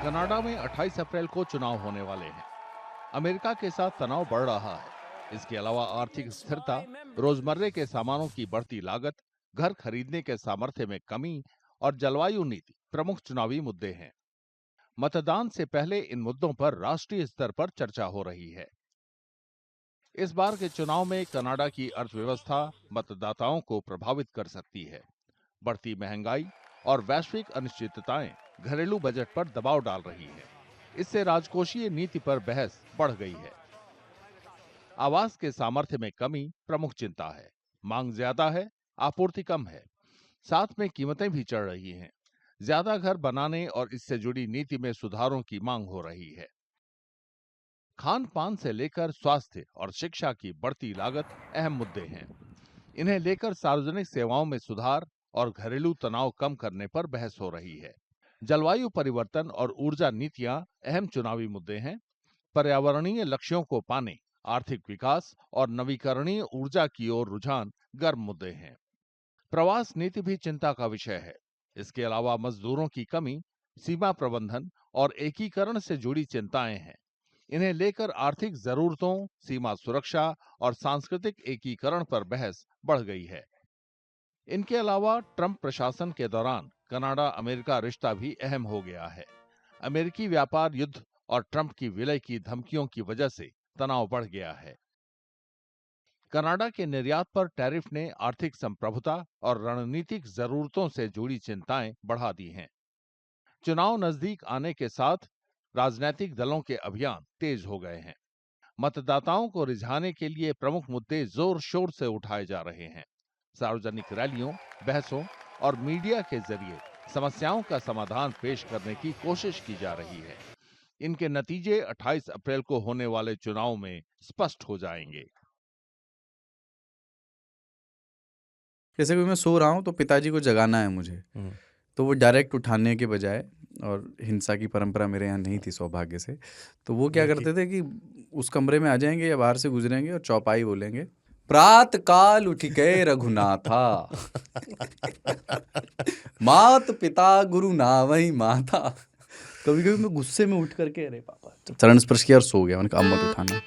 Canada में 28 अप्रैल को चुनाव होने वाले हैं। अमेरिका के साथ तनाव बढ़ रहा है। इसके अलावा आर्थिक स्थिरता, रोजमर्रे के सामानों की बढ़ती लागत, घर खरीदने के सामर्थ्य में कमी और जलवायु नीति प्रमुख चुनावी मुद्दे हैं। मतदान से पहले इन मुद्दों पर राष्ट्रीय स्तर पर चर्चा हो रही है। इस बार के चुनाव में कनाडा की अर्थव्यवस्था मतदाताओं को प्रभावित कर सकती है। बढ़ती महंगाई और वैश्विक अनिश्चितताएं घरेलू बजट पर दबाव डाल रही है। इससे राजकोषीय नीति पर बहस बढ़ गई है। आवास के सामर्थ्य में कमी प्रमुख चिंता है। मांग ज्यादा है, आपूर्ति कम है। साथ में कीमतें भी चढ़ रही हैं। ज्यादा घर बनाने और इससे जुड़ी नीति में सुधारों की मांग हो रही है। खान पान से लेकर स्वास्थ्य और शिक्षा की बढ़ती लागत अहम मुद्दे हैं। इन्हें लेकर सार्वजनिक सेवाओं में सुधार और घरेलू तनाव कम करने पर बहस हो रही है। जलवायु परिवर्तन और ऊर्जा नीतियां अहम चुनावी मुद्दे हैं। पर्यावरणीय लक्ष्यों को पाने, आर्थिक विकास और नवीकरणीय ऊर्जा की ओर रुझान गर्म मुद्दे हैं। प्रवास नीति भी चिंता का विषय है। इसके अलावा मजदूरों की कमी, सीमा प्रबंधन और एकीकरण से जुड़ी चिंताएं हैं। इन्हें लेकर आर्थिक जरूरतों, सीमा सुरक्षा और सांस्कृतिक एकीकरण पर बहस बढ़ गई है। इनके अलावा ट्रंप प्रशासन के दौरान कनाडा अमेरिका रिश्ता भी अहम हो गया है। अमेरिकी व्यापार युद्ध और ट्रंप की विलय की धमकियों की वजह से तनाव बढ़ गया है। कनाडा के निर्यात पर टैरिफ ने आर्थिक संप्रभुता और रणनीतिक जरूरतों से जुड़ी चिंताएं बढ़ा दी हैं। चुनाव नजदीक आने के साथ राजनीतिक दलों के अभियान तेज हो गए हैं। मतदाताओं को रिझाने के लिए प्रमुख मुद्दे जोर शोर से उठाए जा रहे हैं। सार्वजनिक रैलियों, बहसों और मीडिया के जरिए समस्याओं का समाधान पेश करने की कोशिश की जा रही है। इनके नतीजे 28 अप्रैल को होने वाले चुनाव में स्पष्ट हो जाएंगे। जैसे कि मैं सो रहा हूँ तो पिताजी को जगाना है मुझे, तो वो डायरेक्ट उठाने के बजाय, और हिंसा की परंपरा मेरे यहाँ नहीं थी सौभाग्य से, तो वो क्या करते थे कि उस कमरे में आ जाएंगे या बाहर से गुजरेंगे और चौपाई बोलेंगे, प्रात काल उठ के रघुनाथा मात पिता गुरु नावई माता। कभी कभी मैं गुस्से में उठ करके अरे पापा चरण स्पर्श किया और सो गया। मैंने कहा अब मत उठाना।